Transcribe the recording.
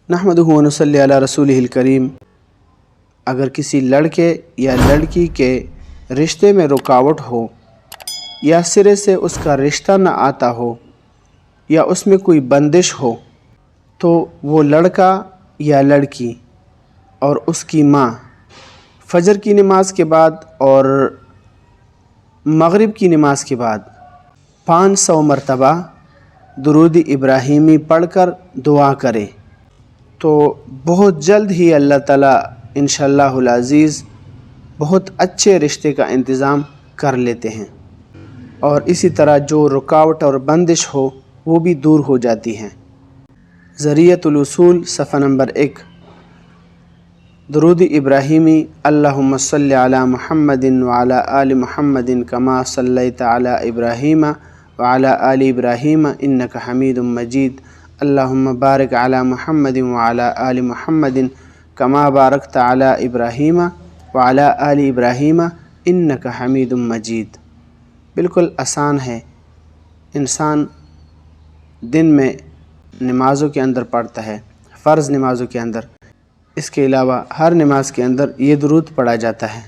نحمدہ و نصلی علی رسولہ الکریم۔ اگر کسی لڑکے یا لڑکی کے رشتے میں رکاوٹ ہو یا سرے سے اس کا رشتہ نہ آتا ہو یا اس میں کوئی بندش ہو تو وہ لڑکا یا لڑکی اور اس کی ماں فجر کی نماز کے بعد اور مغرب کی نماز کے بعد 500 مرتبہ درود ابراہیمی پڑھ کر دعا کرے تو بہت جلد ہی اللہ تعالیٰ انشاءاللہ العزیز بہت اچھے رشتے کا انتظام کر لیتے ہیں، اور اسی طرح جو رکاوٹ اور بندش ہو وہ بھی دور ہو جاتی ہیں۔ ذریعۃ الوصول صفحہ نمبر 1۔ درود ابراہیمی: اللہم صلی علی محمد وعلی آل محمد کما صلیت علی ابراہیم وعلی آل ابراہیم انک حمید مجید، اللہم بارک علی محمد وعلی آل محمد کما بارکت علی ابراہیم وعلی آل ابراہیم انک حمید مجید۔ بالکل آسان ہے، انسان دن میں نمازوں کے اندر پڑھتا ہے، فرض نمازوں کے اندر، اس کے علاوہ ہر نماز کے اندر یہ درود پڑھا جاتا ہے۔